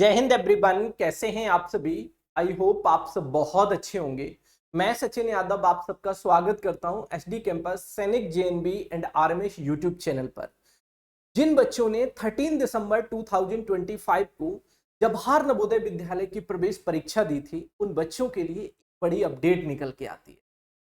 जय हिंद एवरीवन, कैसे हैं आप सभी। आई होप आप सब बहुत अच्छे होंगे। मैं सचिन यादव आप सबका स्वागत करता हूं एसडी कैंपस सैनिक JNB and RMS YouTube channel पर। जिन बच्चों ने 13 दिसंबर 2025 को जवाहर नवोदय विद्यालय की प्रवेश परीक्षा दी थी, उन बच्चों के लिए एक बड़ी अपडेट निकल के आती है।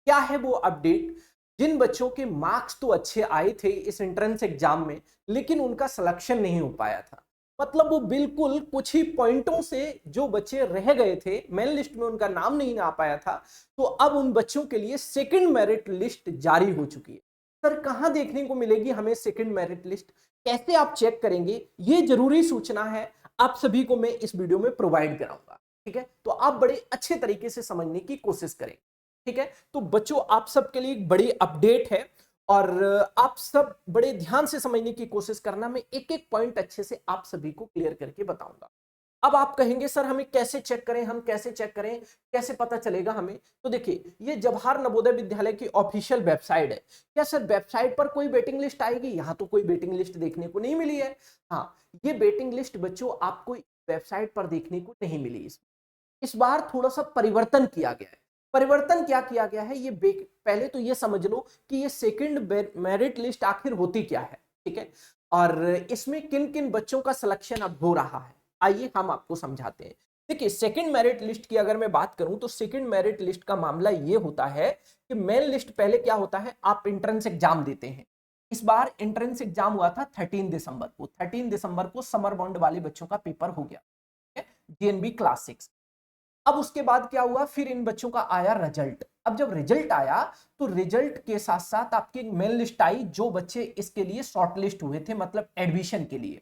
क्या है वो अपडेट? जिन बच्चों के मार्क्स तो अच्छे आए थे इस एंट्रेंस एग्जाम में, लेकिन उनका सिलेक्शन नहीं हो पाया था। मतलब वो बिल्कुल कुछ ही पॉइंटों से जो बच्चे रह गए थे, मेन लिस्ट में उनका नाम नहीं आ पाया था, तो अब उन बच्चों के लिए सेकंड मेरिट लिस्ट जारी हो चुकी है। सर कहां देखने को मिलेगी हमें सेकंड मेरिट लिस्ट, कैसे आप चेक करेंगे, ये जरूरी सूचना है आप सभी को मैं इस वीडियो में प्रोवाइड कराऊंगा। ठीक है, तो आप बड़े अच्छे तरीके से समझने की कोशिश करें। ठीक है, तो बच्चों आप सबके लिए एक बड़ी अपडेट है और आप सब बड़े ध्यान से समझने की कोशिश करना। मैं एक एक पॉइंट अच्छे से आप सभी को क्लियर करके बताऊंगा। अब आप कहेंगे सर हमें कैसे चेक करें, हम कैसे चेक करें, कैसे पता चलेगा हमें? तो देखिए, ये जवाहर नवोदय विद्यालय की ऑफिशियल वेबसाइट है। क्या सर वेबसाइट पर कोई वेटिंग लिस्ट आएगी? यहाँ तो कोई वेटिंग लिस्ट देखने को नहीं मिली है। हाँ, ये वेटिंग लिस्ट बच्चों आपको वेबसाइट पर देखने को नहीं मिली। इस बार थोड़ा सा परिवर्तन किया गया है। परिवर्तन क्या किया गया है ये पहले तो ये समझ लो कि ये सेकंड मेरिट लिस्ट आखिर होती क्या है। ठीक है, और इसमें किन किन बच्चों का सिलेक्शन अब हो रहा है, आइए हम आपको समझाते हैं। देखिए, सेकंड मेरिट लिस्ट की अगर मैं बात करूं तो सेकंड मेरिट लिस्ट का मामला ये होता है कि मेन लिस्ट पहले क्या होता है, आप एंट्रेंस एग्जाम देते हैं। इस बार एंट्रेंस एग्जाम हुआ था 13 दिसंबर को। 13 दिसंबर को समर बॉन्ड वाले बच्चों का पेपर हो गया, जीएनबी क्लास 6। अब उसके बाद क्या हुआ, फिर इन बच्चों का आया रिजल्ट। अब जब रिजल्ट आया तो रिजल्ट के साथ साथ आपकी मेन लिस्ट आई, जो बच्चे इसके लिए शॉर्ट लिस्ट हुए थे, मतलब एडमिशन के लिए।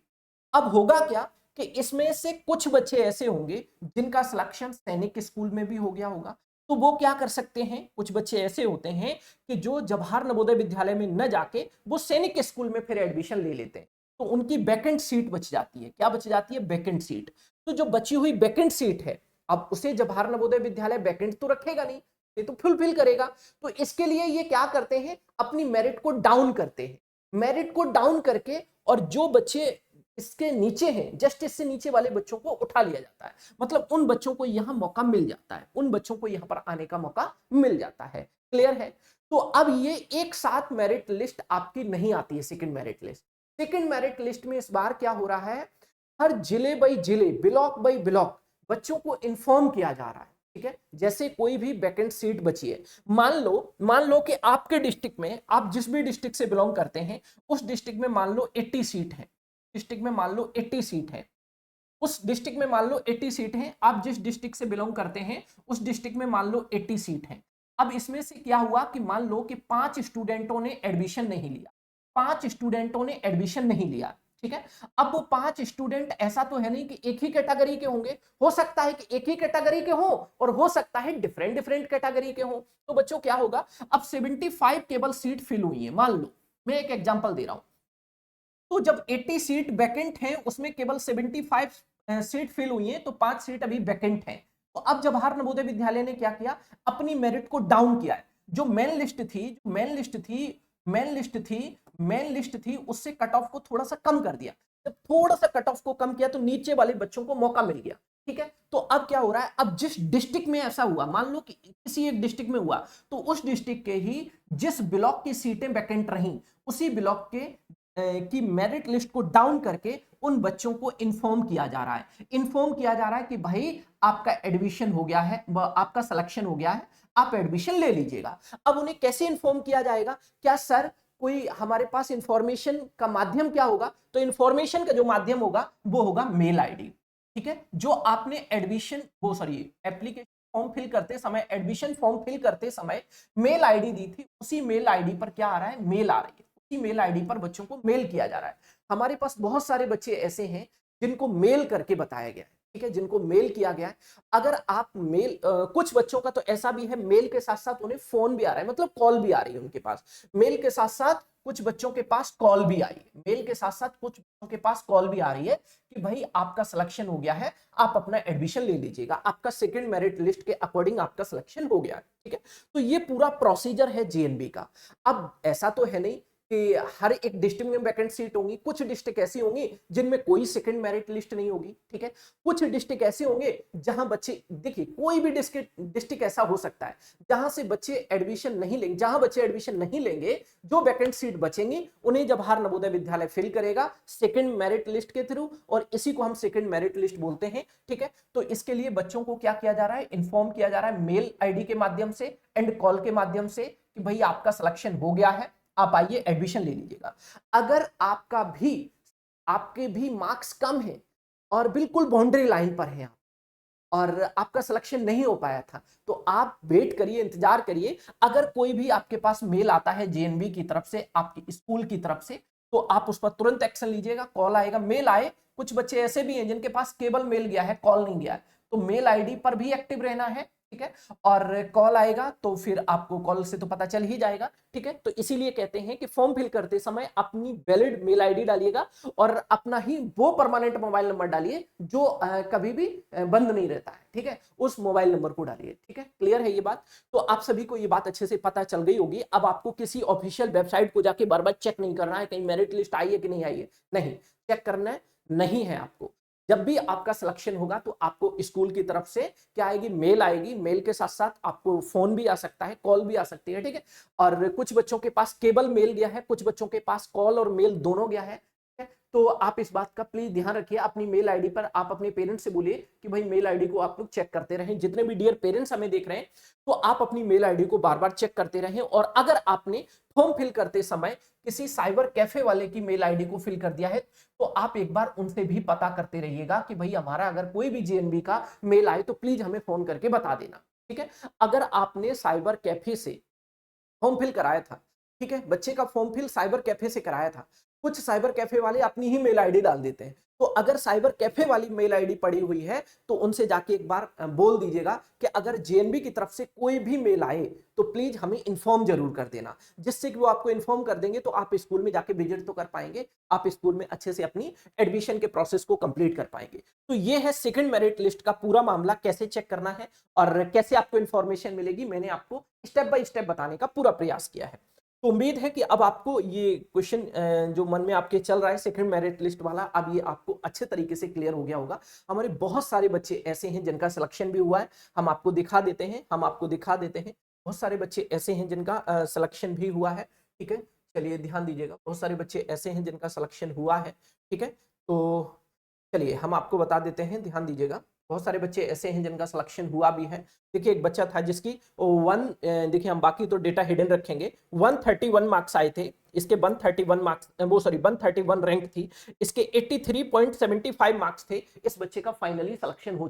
अब होगा क्या कि इसमें से कुछ बच्चे ऐसे होंगे जिनका सिलेक्शन सैनिक स्कूल में भी हो गया होगा, तो वो क्या कर सकते हैं, कुछ बच्चे ऐसे होते हैं कि जो जवाहर नवोदय विद्यालय में न जाके वो सैनिक स्कूल में फिर एडमिशन ले लेते हैं, तो उनकी वैकेंट सीट बच जाती है। क्या बच जाती है? Vacant seat. तो जो बची हुई वैकेंट सीट है, अब उसे जवाहर नवोदय विद्यालय वैकेंट तो रखेगा नहीं, ये तो फुलफिल करेगा। तो इसके लिए ये क्या करते हैं, अपनी मेरिट को डाउन करते हैं। मेरिट को डाउन करके और जो बच्चे इसके नीचे हैं, जस्ट इससे नीचे वाले बच्चों को उठा लिया जाता है। मतलब उन बच्चों को यहां मौका मिल जाता है, उन बच्चों को यहां पर आने का मौका मिल जाता है। क्लियर है? तो अब ये एक साथ मेरिट लिस्ट आपकी नहीं आती है, second merit list. Second merit list में इस बार क्या हो रहा है, हर जिले बाई जिले, ब्लॉक बाई ब्लॉक बच्चों को इन्फॉर्म किया जा रहा है। ठीक है, जैसे कोई भी वैकेंट सीट बची है, मान लो कि आपके डिस्ट्रिक्ट में, आप जिस भी डिस्ट्रिक्ट से बिलोंग करते हैं, उस डिस्ट्रिक्ट में मान लो 80 सीट है। डिस्ट्रिक्ट में मान लो 80 सीट है, उस डिस्ट्रिक्ट में मान लो 80 सीट है। आप जिस डिस्ट्रिक्ट से बिलोंग करते हैं उस डिस्ट्रिक्ट में मान लो 80 सीट है। अब इसमें से क्या हुआ कि मान लो कि 5 स्टूडेंटों ने एडमिशन नहीं लिया, 5 स्टूडेंटों ने एडमिशन नहीं लिया। ठीक है, अब वो 5 स्टूडेंट, ऐसा तो है नहीं कि एक ही कैटेगरी के होंगे, हो सकता है कि एक ही कैटेगरी के हो और हो सकता है डिफरेंट डिफरेंट कैटेगरी के हो। तो बच्चों क्या होगा, अब 75 केवल सीट फिल हुई है, मान लो मैं एक एग्जांपल दे रहा हूं। तो जब 80 सीट वैकेंट हैं, उसमें केवल 75 सीट फिल हुई हैं, तो 5 सीट अभी वैकेंट हैं। तो अब जवाहर नवोदय विद्यालय ने क्या किया, अपनी मेरिट को डाउन किया है। जो मेन लिस्ट थी, मेन लिस्ट थी, उससे कट ऑफ को थोड़ा सा कम कर दिया। जब थोड़ा सा कट ऑफ को कम किया तो नीचे वाले बच्चों को मौका मिल गया। ठीक है, तो अब क्या हो रहा है, अब जिस डिस्ट्रिक्ट में ऐसा हुआ, मान लो कि किसी एक डिस्ट्रिक्ट में हुआ, तो उस डिस्ट्रिक्ट के ही जिस ब्लॉक की सीटें वैकेंट रहीं, उसी ब्लॉक के की मेरिट लिस्ट को डाउन करके उन बच्चों को इन्फॉर्म किया जा रहा है। इन्फॉर्म किया जा रहा है कि भाई आपका एडमिशन हो गया है, आपका सिलेक्शन हो गया है, आप एडमिशन ले लीजिएगा। अब उन्हें कैसे इन्फॉर्म किया जाएगा? क्या सर कोई हमारे पास इंफॉर्मेशन का माध्यम क्या होगा? तो इंफॉर्मेशन का जो माध्यम होगा वो होगा मेल आईडी। ठीक है, जो आपने एडमिशन वो सॉरी एप्लीकेशन फॉर्म फिल करते समय, एडमिशन फॉर्म फिल करते समय मेल आईडी दी थी, उसी मेल आईडी पर क्या आ रहा है, मेल आ रही है। उसी मेल आईडी पर बच्चों को मेल किया जा रहा है। हमारे पास बहुत सारे बच्चे ऐसे हैं जिनको मेल करके बताया गया है। ठीक है, जिनको मेल किया गया है। अगर आप कुछ बच्चों का तो ऐसा भी है, मेल के साथ साथ उन्हें फोन भी आ रहा है, मतलब कॉल भी आ रही है उनके पास। मेल के साथ साथ कुछ बच्चों के पास कॉल भी आई है, मेल के साथ साथ कुछ बच्चों के पास कॉल भी आ रही है कि भाई आपका सिलेक्शन हो गया है, आप अपना एडमिशन ले लीजिएगा, आपका सेकंड मेरिट लिस्ट के अकॉर्डिंग आपका सिलेक्शन हो गया है। ठीक है, तो ये पूरा प्रोसीजर है जेएनबी का। अब ऐसा तो है नहीं कि हर एक डिस्ट्रिक्ट में वैकेंट सीट होंगी, कुछ डिस्ट्रिक्ट ऐसी होंगी जिनमें कोई सेकंड मेरिट लिस्ट नहीं होगी, ठीक है। कुछ डिस्ट्रिक्ट ऐसे होंगे जहां बच्चे, देखिए कोई भी डिस्ट्रिक्ट ऐसा हो सकता है जहां से बच्चे एडमिशन नहीं लेंगे, जहां बच्चे एडमिशन नहीं लेंगे, जो वैकेंट सीट बचेंगी उन्हें जवाहर नवोदय विद्यालय फिल करेगा सेकंड मेरिट लिस्ट के थ्रू, और इसी को हम सेकंड मेरिट लिस्ट बोलते हैं, ठीक है। तो इसके लिए बच्चों को क्या किया जा रहा है, इन्फॉर्म किया जा रहा है मेल आईडी के माध्यम से एंड कॉल के माध्यम से कि भाई आपका सिलेक्शन हो गया है, आप आइए एडमिशन ले लीजिएगा। अगर आपके भी मार्क्स कम है और बिल्कुल बाउंड्री लाइन पर है आप, और आपका सिलेक्शन नहीं हो पाया था, तो आप वेट करिए, इंतजार करिए। अगर कोई भी आपके पास मेल आता है जेएनबी की तरफ से, आपकी स्कूल की तरफ से, तो आप उस पर तुरंत एक्शन लीजिएगा। कॉल आएगा, मेल आए, कुछ बच्चे ऐसे भी हैं जिनके पास केवल मेल गया है, कॉल नहीं गया है, तो मेल आईडी पर भी एक्टिव रहना है, ठीक है। और कॉल आएगा तो फिर आपको कॉल से तो पता चल ही जाएगा, ठीक है। तो इसीलिए कहते हैं कि फॉर्म फिल करते समय अपनी वैलिड मेल आईडी डालिएगा और अपना ही वो परमानेंट मोबाइल नंबर डालिए जो कभी भी बंद नहीं रहता है, ठीक है, उस मोबाइल नंबर को डालिए, ठीक है। क्लियर है ये बात? तो आप सभी को ये बात अच्छे से पता चल गई होगी। अब आपको किसी ऑफिशियल वेबसाइट को जाके बार बार चेक नहीं करना है कहीं मेरिट लिस्ट आई है कि नहीं आई है, नहीं चेक करना नहीं है आपको। जब भी आपका सिलेक्शन होगा तो आपको स्कूल की तरफ से क्या आएगी, मेल आएगी, मेल के साथ साथ आपको फोन भी आ सकता है, कॉल भी आ सकती है, ठीक है। और कुछ बच्चों के पास केवल मेल गया है, कुछ बच्चों के पास कॉल और मेल दोनों गया है, तो आप इस बात का प्लीज ध्यान रखिए। अपनी मेल आईडी पर आप अपने पेरेंट्स से बोलिए कि भाई मेल आईडी को आप लोग चेक करते रहें। जितने भी डियर पेरेंट्स हमें देख रहे हैं, तो आप अपनी मेल आईडी को बार बार चेक करते रहें। और अगर आपने फॉर्म फिल करते समय किसी साइबर कैफे वाले की मेल आईडी को फिल कर दिया है, तो आप एक बार उनसे भी पता करते रहिएगा कि भाई हमारा अगर कोई भी जेएनबी का मेल आए तो प्लीज हमें फोन करके बता देना, ठीक है। अगर आपने साइबर कैफे से फॉर्म फिल कराया था, ठीक है, बच्चे का फॉर्म फिल साइबर कैफे से कराया था, कुछ साइबर कैफे वाले अपनी ही मेल आईडी डाल देते हैं, तो अगर साइबर कैफे वाली मेल आईडी पड़ी हुई है तो उनसे जाके एक बार बोल दीजिएगा कि अगर जेएनबी की तरफ से कोई भी मेल आए तो प्लीज हमें इन्फॉर्म जरूर कर देना, जिससे कि वो आपको इन्फॉर्म कर देंगे तो आप स्कूल में जाके विजिट तो कर पाएंगे, आप स्कूल में अच्छे से अपनी एडमिशन के प्रोसेस को कंप्लीट कर पाएंगे। तो ये है सेकंड मेरिट लिस्ट का पूरा मामला, कैसे चेक करना है और कैसे आपको इन्फॉर्मेशन मिलेगी, मैंने आपको स्टेप बाय स्टेप बताने का पूरा प्रयास किया है। तो उम्मीद है कि अब आपको ये क्वेश्चन जो मन में आपके चल रहा है सेकंड मेरिट लिस्ट वाला, अब ये आपको अच्छे तरीके से क्लियर हो गया होगा। हमारे बहुत सारे बच्चे ऐसे हैं जिनका सिलेक्शन भी हुआ है, हम आपको दिखा देते हैं, बहुत सारे बच्चे ऐसे हैं जिनका सिलेक्शन भी हुआ है, ठीक है। चलिए ध्यान दीजिएगा, बहुत सारे बच्चे ऐसे हैं जिनका सिलेक्शन हुआ है, ठीक है। तो चलिए हम आपको बता देते हैं, ध्यान दीजिएगा। बहुत सारे बच्चे ऐसे हैं जिनका सिलेक्शन हुआ भी है। देखिए एक बच्चा था जिसकी देखिए हम बाकी तो डेटा हिडन रखेंगे, 131 मार्क्स आए थे, इसके 131 मार्क्स, वो सॉरी 131 रैंक थी, इसके 83.75 मार्क्स थे। इस बच्चे का फाइनली सिलेक्शन हो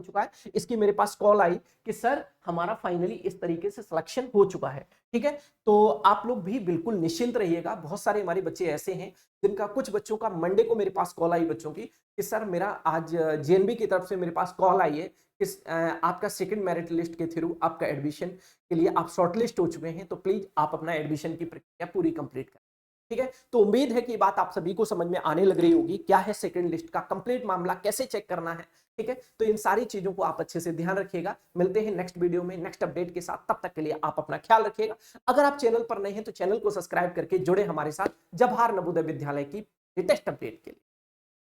चुका है, इसकी मेरे पास कॉल आई कि सर हमारा फाइनली इस तरीके से सिलेक्शन हो चुका है, ठीक है। तो आप लोग भी बिल्कुल निश्चिंत रहिएगा। बहुत सारे हमारे बच्चे ऐसे हैं जिनका, कुछ बच्चों का मंडे को मेरे पास कॉल आई बच्चों की कि सर मेरा आज जेएनबी की तरफ से मेरे पास कॉल आई है कि आपका सेकंड मेरिट लिस्ट के थ्रू आपका एडमिशन के लिए आप शॉर्टलिस्ट हो चुके हैं, तो प्लीज आप अपना एडमिशन की प्रक्रिया पूरी कंप्लीट करें, ठीक है। तो उम्मीद है कि बात आप सभी को समझ में आने लग रही होगी, क्या है सेकंड लिस्ट का कंप्लीट मामला, कैसे चेक करना है, ठीक है। तो इन सारी चीजों को आप अच्छे से ध्यान रखिएगा। मिलते हैं नेक्स्ट वीडियो में नेक्स्ट अपडेट के साथ, तब तक के लिए आप अपना ख्याल रखिएगा। अगर आप चैनल पर नए हैं तो चैनल को सब्सक्राइब करके जुड़े हमारे साथ जवाहर नवोदय विद्यालय की लेटेस्ट अपडेट के लिए।